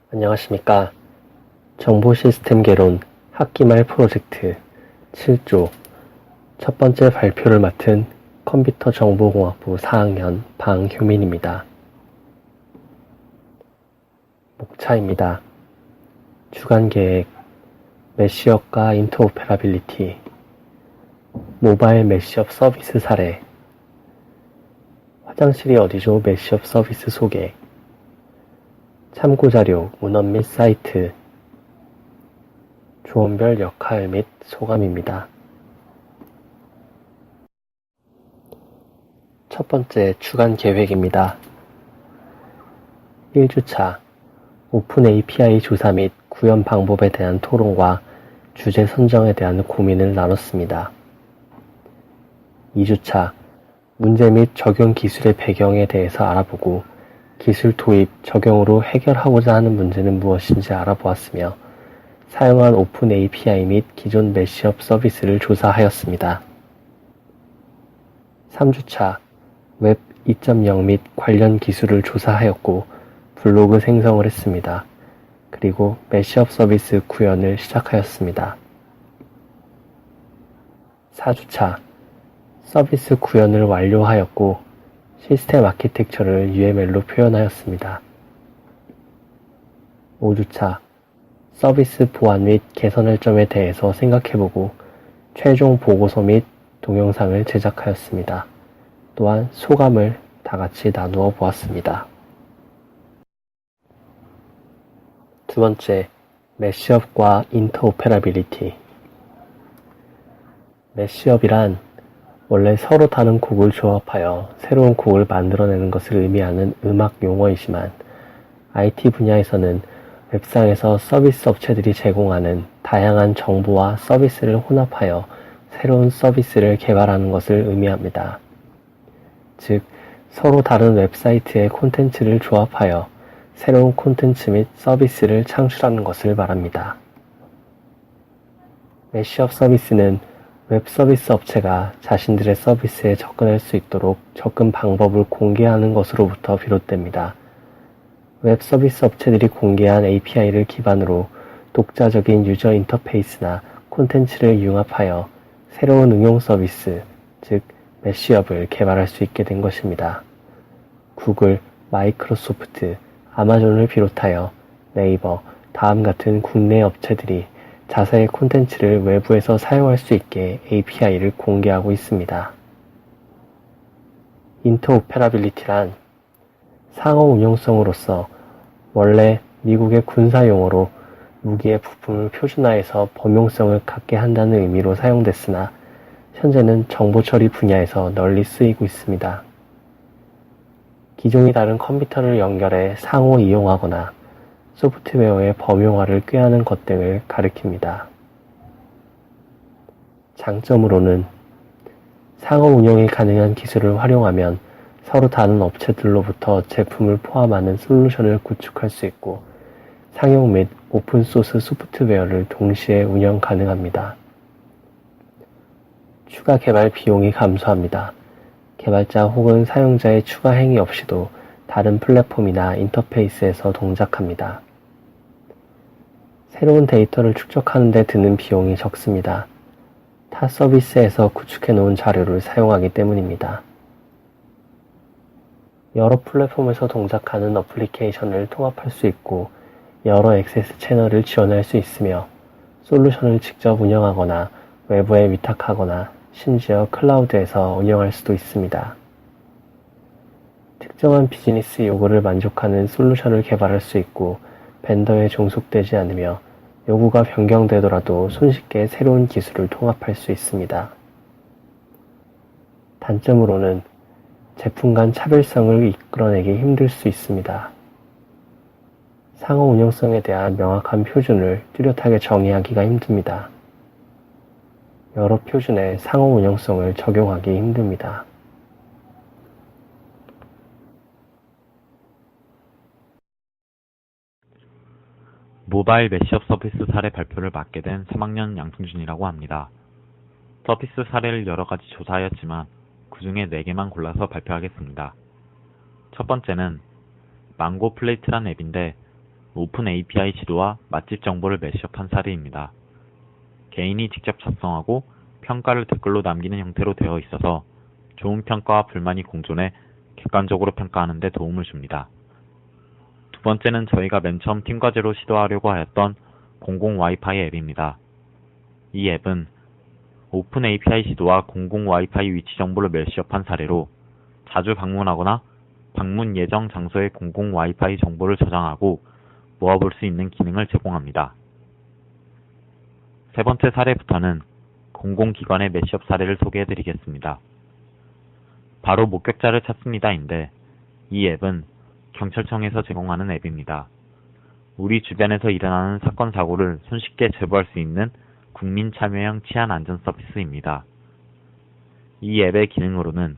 안녕하십니까. 정보시스템 개론 학기말 프로젝트 7조 첫 번째 발표를 맡은 컴퓨터정보공학부 4학년 방효민입니다. 목차입니다. 주간계획, 메시업과 인터오페라빌리티, 모바일 메시업 서비스 사례, 화장실이 어디죠? 메시업 서비스 소개, 참고자료, 문헌 및 사이트, 조원별 역할 및 소감입니다. 첫 번째 주간 계획입니다. 1주차 오픈 API 조사 및 구현 방법에 대한 토론과 주제 선정에 대한 고민을 나눴습니다. 2주차 문제 및 적용 기술의 배경에 대해서 알아보고 기술 도입, 적용으로 해결하고자 하는 문제는 무엇인지 알아보았으며 사용한 오픈 API 및 기존 메시업 서비스를 조사하였습니다. 3주차 웹 2.0 및 관련 기술을 조사하였고 블로그 생성을 했습니다. 그리고 메시업 서비스 구현을 시작하였습니다. 4주차 서비스 구현을 완료하였고 시스템 아키텍처를 UML로 표현하였습니다. 5주차 서비스 보완 및 개선할 점에 대해서 생각해보고 최종 보고서 및 동영상을 제작하였습니다. 또한 소감을 다 같이 나누어 보았습니다. 두 번째, 메시업과 인터오페라빌리티. 메시업이란 원래 서로 다른 곡을 조합하여 새로운 곡을 만들어내는 것을 의미하는 음악 용어이지만 IT 분야에서는 웹상에서 서비스 업체들이 제공하는 다양한 정보와 서비스를 혼합하여 새로운 서비스를 개발하는 것을 의미합니다. 즉, 서로 다른 웹사이트의 콘텐츠를 조합하여 새로운 콘텐츠 및 서비스를 창출하는 것을 말합니다. 메시업 서비스는 웹 서비스 업체가 자신들의 서비스에 접근할 수 있도록 접근 방법을 공개하는 것으로부터 비롯됩니다. 웹 서비스 업체들이 공개한 API를 기반으로 독자적인 유저 인터페이스나 콘텐츠를 융합하여 새로운 응용 서비스, 즉 메시업을 개발할 수 있게 된 것입니다. 구글, 마이크로소프트, 아마존을 비롯하여 네이버, 다음 같은 국내 업체들이 자사의 콘텐츠를 외부에서 사용할 수 있게 API를 공개하고 있습니다. 인터오페라빌리티란 상호 운용성으로서 원래 미국의 군사용어로 무기의 부품을 표준화해서 범용성을 갖게 한다는 의미로 사용됐으나 현재는 정보처리 분야에서 널리 쓰이고 있습니다. 기종이 다른 컴퓨터를 연결해 상호 이용하거나 소프트웨어의 범용화를 꾀하는 것 등을 가리킵니다. 장점으로는 상호 운영이 가능한 기술을 활용하면 서로 다른 업체들로부터 제품을 포함하는 솔루션을 구축할 수 있고 상용 및 오픈소스 소프트웨어를 동시에 운영 가능합니다. 추가 개발 비용이 감소합니다. 개발자 혹은 사용자의 추가 행위 없이도 다른 플랫폼이나 인터페이스에서 동작합니다. 새로운 데이터를 축적하는 데 드는 비용이 적습니다. 타 서비스에서 구축해 놓은 자료를 사용하기 때문입니다. 여러 플랫폼에서 동작하는 어플리케이션을 통합할 수 있고 여러 액세스 채널을 지원할 수 있으며 솔루션을 직접 운영하거나 외부에 위탁하거나 심지어 클라우드에서 운영할 수도 있습니다. 특정한 비즈니스 요구를 만족하는 솔루션을 개발할 수 있고 벤더에 종속되지 않으며 요구가 변경되더라도 손쉽게 새로운 기술을 통합할 수 있습니다. 단점으로는 제품 간 차별성을 이끌어내기 힘들 수 있습니다. 상호 운영성에 대한 명확한 표준을 뚜렷하게 정의하기가 힘듭니다. 여러 표준에 상호 운영성을 적용하기 힘듭니다. 모바일 메시업 서비스 사례 발표를 맡게 된 3학년 양승준이라고 합니다. 서비스 사례를 여러 가지 조사하였지만 그 중에 4개만 골라서 발표하겠습니다. 첫 번째는 망고 플레이트란 앱인데 오픈 API 지도와 맛집 정보를 매시업한 사례입니다. 개인이 직접 작성하고 평가를 댓글로 남기는 형태로 되어 있어서 좋은 평가와 불만이 공존해 객관적으로 평가하는 데 도움을 줍니다. 두 번째는 저희가 맨 처음 팀과제로 시도하려고 하였던 공공 와이파이 앱입니다. 이 앱은 오픈 API 지도와 공공 와이파이 위치 정보를 매시업한 사례로 자주 방문하거나 방문 예정 장소의 공공 와이파이 정보를 저장하고 모아볼 수 있는 기능을 제공합니다. 세 번째 사례부터는 공공기관의 매시업 사례를 소개해드리겠습니다. 바로 목격자를 찾습니다인데 이 앱은 경찰청에서 제공하는 앱입니다. 우리 주변에서 일어나는 사건 사고를 손쉽게 제보할 수 있는 국민 참여형 치안 안전 서비스입니다. 이 앱의 기능으로는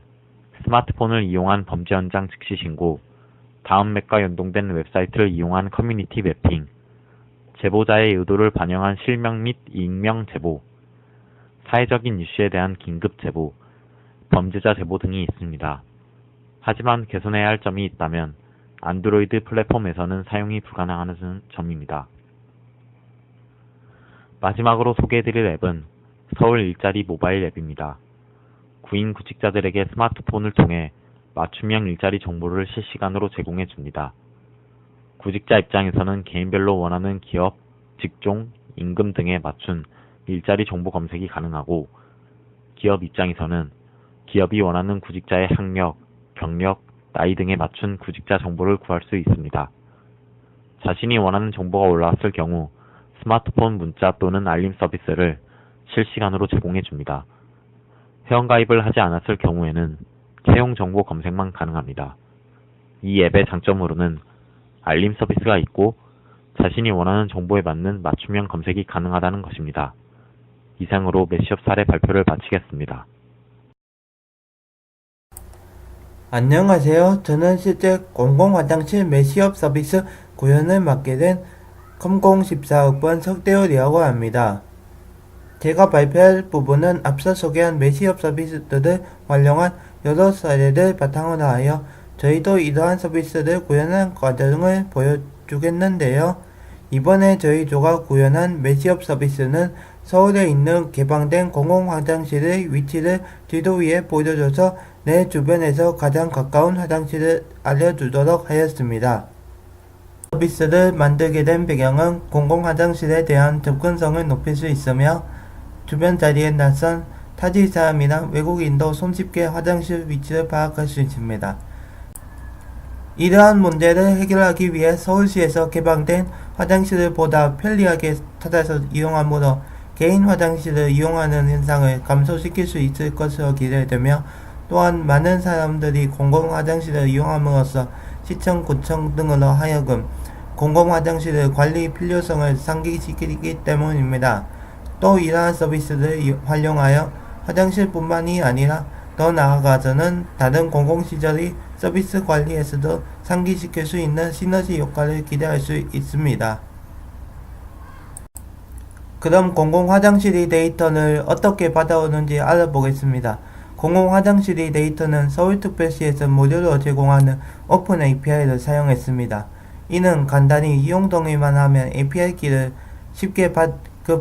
스마트폰을 이용한 범죄 현장 즉시 신고, 다음 맵과 연동된 웹사이트를 이용한 커뮤니티 매핑, 제보자의 의도를 반영한 실명 및 익명 제보, 사회적인 이슈에 대한 긴급 제보, 범죄자 제보 등이 있습니다. 하지만 개선해야 할 점이 있다면 안드로이드 플랫폼에서는 사용이 불가능하는 점입니다. 마지막으로 소개해드릴 앱은 서울 일자리 모바일 앱입니다. 구인 구직자들에게 스마트폰을 통해 맞춤형 일자리 정보를 실시간으로 제공해 줍니다. 구직자 입장에서는 개인별로 원하는 기업, 직종, 임금 등에 맞춘 일자리 정보 검색이 가능하고, 기업 입장에서는 기업이 원하는 구직자의 학력, 경력, 나이 등에 맞춘 구직자 정보를 구할 수 있습니다. 자신이 원하는 정보가 올라왔을 경우 스마트폰 문자 또는 알림 서비스를 실시간으로 제공해 줍니다. 회원가입을 하지 않았을 경우에는 채용 정보 검색만 가능합니다. 이 앱의 장점으로는 알림 서비스가 있고 자신이 원하는 정보에 맞는 맞춤형 검색이 가능하다는 것입니다. 이상으로 매시업 사례 발표를 마치겠습니다. 안녕하세요. 저는 실제 공공화장실 매시업 서비스 구현을 맡게 된 컴공14학번 석대열이라고 합니다. 제가 발표할 부분은 앞서 소개한 매시업 서비스들을 활용한 여러 사례를 바탕으로 하여 저희도 이러한 서비스를 구현한 과정을 보여주겠는데요. 이번에 저희 조가 구현한 매시업 서비스는 서울에 있는 개방된 공공화장실의 위치를 지도 위에 보여줘서 내 주변에서 가장 가까운 화장실을 알려주도록 하였습니다. 서비스를 만들게 된 배경은 공공화장실에 대한 접근성을 높일 수 있으며 주변 자리에 낯선 타지 사람이나 외국인도 손쉽게 화장실 위치를 파악할 수 있습니다. 이러한 문제를 해결하기 위해 서울시에서 개방된 화장실을 보다 편리하게 찾아서 이용함으로 개인 화장실을 이용하는 현상을 감소시킬 수 있을 것으로 기대되며, 또한 많은 사람들이 공공화장실을 이용함으로써 시청, 구청 등으로 하여금 공공화장실의 관리 필요성을 상기시키기 때문입니다. 또 이러한 서비스를 활용하여 화장실뿐만이 아니라 더 나아가서는 다른 공공시설의 서비스 관리에서도 상기시킬 수 있는 시너지 효과를 기대할 수 있습니다. 그럼 공공화장실의 데이터를 어떻게 받아오는지 알아보겠습니다. 공공화장실의 데이터는 서울특별시에서 무료로 제공하는 오픈 API를 사용했습니다. 이는 간단히 이용 동의만 하면 API 키를 쉽게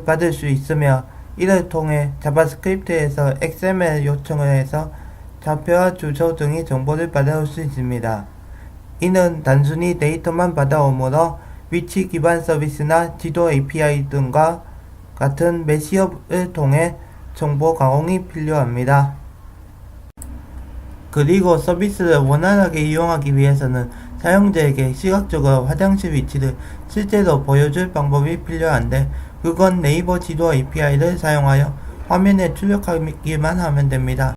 받을 수 있으며, 이를 통해 자바스크립트에서 XML 요청을 해서 좌표와 주소 등의 정보를 받아올 수 있습니다. 이는 단순히 데이터만 받아오므로 위치 기반 서비스나 지도 API 등과 같은 매시업을 통해 정보 가공이 필요합니다. 그리고 서비스를 원활하게 이용하기 위해서는 사용자에게 시각적으로 화장실 위치를 실제로 보여줄 방법이 필요한데, 그건 네이버 지도 API를 사용하여 화면에 출력하기만 하면 됩니다.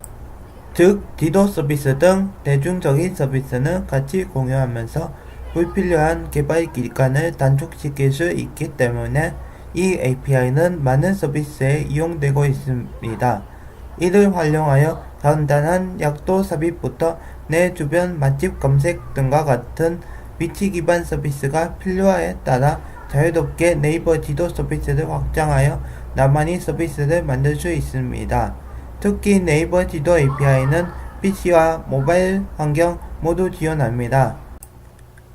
즉, 지도 서비스 등 대중적인 서비스는 같이 공유하면서 불필요한 개발 기간을 단축시킬 수 있기 때문에 이 API는 많은 서비스에 이용되고 있습니다. 이를 활용하여 간단한 약도 삽입부터 내 주변 맛집 검색 등과 같은 위치 기반 서비스가 필요에 따라 자유롭게 네이버 지도 서비스를 확장하여 나만의 서비스를 만들 수 있습니다. 특히 네이버 지도 API는 PC와 모바일 환경 모두 지원합니다.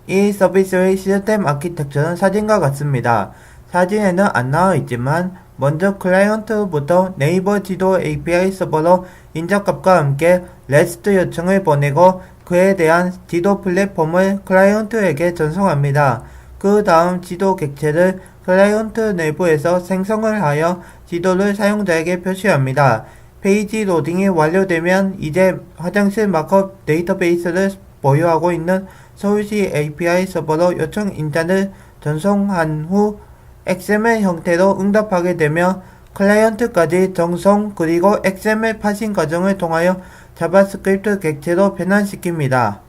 이 서비스의 시스템 아키텍처는 사진과 같습니다. 사진에는 안 나와 있지만 먼저 클라이언트부터 네이버 지도 API 서버로 인적값과 함께 REST 요청을 보내고 그에 대한 지도 플랫폼을 클라이언트에게 전송합니다. 그 다음 지도 객체를 클라이언트 내부에서 생성을 하여 지도를 사용자에게 표시합니다. 페이지 로딩이 완료되면 이제 화장실 마크업 데이터베이스를 보유하고 있는 서울시 API 서버로 요청 인자를 전송한 후 XML 형태로 응답하게 되며 클라이언트까지 전송 그리고 XML 파싱 과정을 통하여 자바스크립트 객체로 변환시킵니다.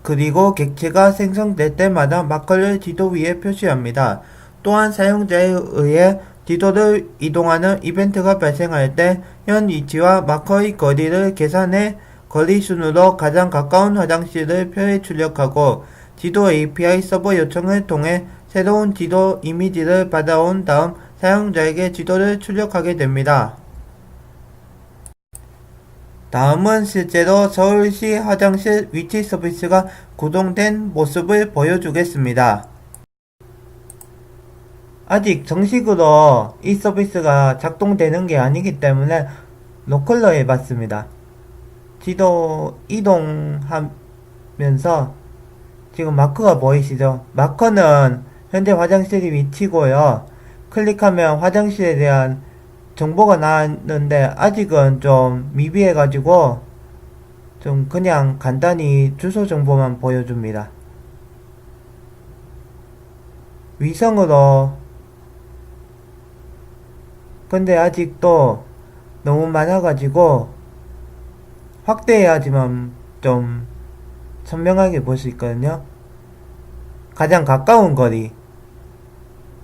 그리고 객체가 생성될 때마다 마커를 지도 위에 표시합니다. 또한 사용자에 의해 지도를 이동하는 이벤트가 발생할 때 현 위치와 마커의 거리를 계산해 거리 순으로 가장 가까운 화장실을 표에 출력하고 지도 API 서버 요청을 통해 새로운 지도 이미지를 받아온 다음 사용자에게 지도를 출력하게 됩니다. 다음은 실제로 서울시 화장실 위치 서비스가 구동된 모습을 보여주겠습니다. 아직 정식으로 이 서비스가 작동되는 게 아니기 때문에 로컬로 해봤습니다. 지도 이동하면서 지금 마커가 보이시죠? 마커는 현재 화장실이 위치고요. 클릭하면 화장실에 대한 정보가 나왔는데 아직은 좀 미비해가지고 좀 그냥 간단히 주소 정보만 보여줍니다. 위성으로 근데 아직도 너무 많아가지고 확대해야지만 좀 선명하게 볼 수 있거든요. 가장 가까운 거리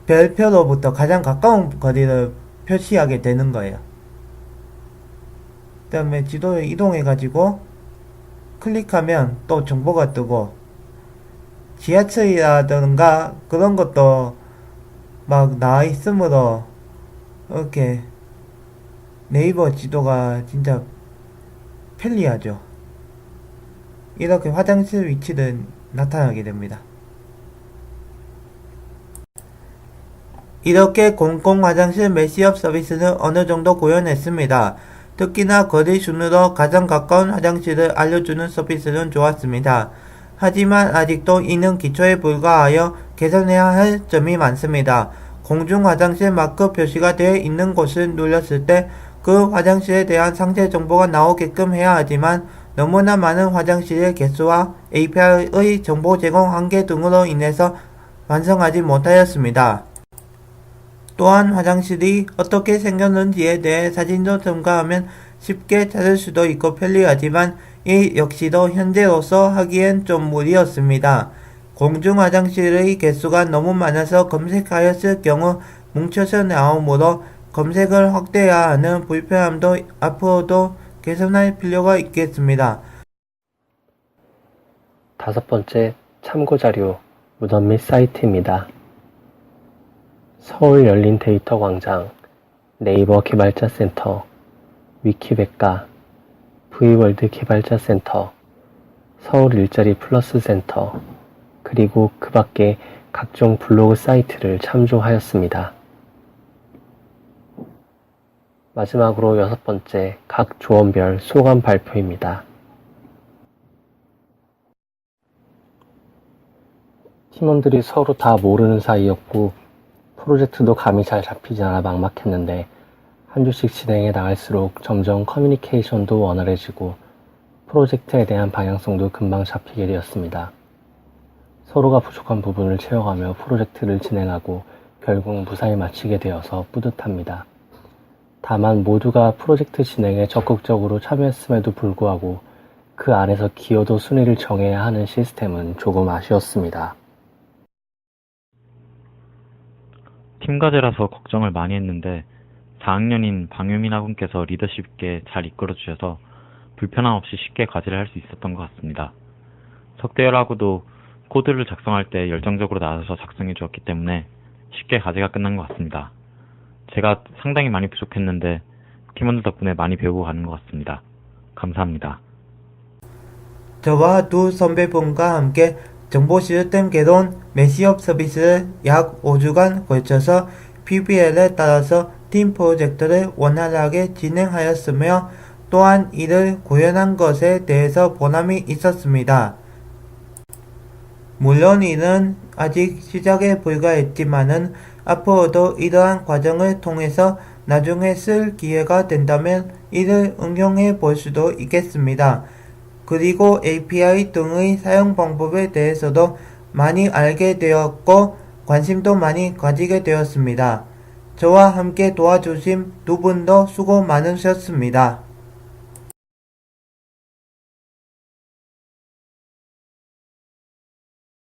별표로부터 가장 가까운 거리를 표시하게 되는 거예요. 그 다음에 지도에 이동해가지고 클릭하면 또 정보가 뜨고 지하철이라든가 그런 것도 막 나와 있으므로 이렇게 네이버 지도가 진짜 편리하죠. 이렇게 화장실 위치를 나타나게 됩니다. 이렇게 공공 화장실 매시업 서비스는 어느 정도 구현했습니다. 특히나 거리 순으로 가장 가까운 화장실을 알려주는 서비스는 좋았습니다. 하지만 아직도 이는 기초에 불과하여 개선해야 할 점이 많습니다. 공중 화장실 마크 표시가 되어 있는 곳을 눌렀을 때 그 화장실에 대한 상세 정보가 나오게끔 해야 하지만 너무나 많은 화장실의 개수와 API의 정보 제공 한계 등으로 인해서 완성하지 못하였습니다. 또한 화장실이 어떻게 생겼는지에 대해 사진도 첨가하면 쉽게 찾을 수도 있고 편리하지만 이 역시도 현재로서 하기엔 좀 무리였습니다. 공중 화장실의 개수가 너무 많아서 검색하였을 경우 뭉쳐서 나오므로 검색을 확대해야 하는 불편함도 앞으로도 개선할 필요가 있겠습니다. 5번째 참고자료 무덤 및 사이트입니다. 서울 열린 데이터 광장, 네이버 개발자 센터, 위키백과, V월드 개발자 센터, 서울 일자리 플러스 센터, 그리고 그 밖에 각종 블로그 사이트를 참조하였습니다. 마지막으로 6번째 각 조원별 소감 발표입니다. 팀원들이 서로 다 모르는 사이였고 프로젝트도 감이 잘 잡히지 않아 막막했는데 한 주씩 진행해 나갈수록 점점 커뮤니케이션도 원활해지고 프로젝트에 대한 방향성도 금방 잡히게 되었습니다. 서로가 부족한 부분을 채워가며 프로젝트를 진행하고 결국 무사히 마치게 되어서 뿌듯합니다. 다만 모두가 프로젝트 진행에 적극적으로 참여했음에도 불구하고 그 안에서 기여도 순위를 정해야 하는 시스템은 조금 아쉬웠습니다. 팀과제라서 걱정을 많이 했는데 4학년인 방유민 학원께서 리더십 있게 잘 이끌어주셔서 불편함 없이 쉽게 과제를 할 수 있었던 것 같습니다. 석대열하고도 코드를 작성할 때 열정적으로 나서서 작성해 주었기 때문에 쉽게 과제가 끝난 것 같습니다. 제가 상당히 많이 부족했는데 팀원들 덕분에 많이 배우고 가는 것 같습니다. 감사합니다. 저와 두 선배분과 함께 정보 시스템 개론 메시업 서비스를 약 5주간 걸쳐서 PBL에 따라서 팀 프로젝트를 원활하게 진행하였으며 또한 이를 구현한 것에 대해서 보람이 있었습니다. 물론 이는 아직 시작에 불과했지만은 앞으로도 이러한 과정을 통해서 나중에 쓸 기회가 된다면 이를 응용해 볼 수도 있겠습니다. 그리고 API 등의 사용 방법에 대해서도 많이 알게 되었고 관심도 많이 가지게 되었습니다. 저와 함께 도와주신 두 분도 수고 많으셨습니다.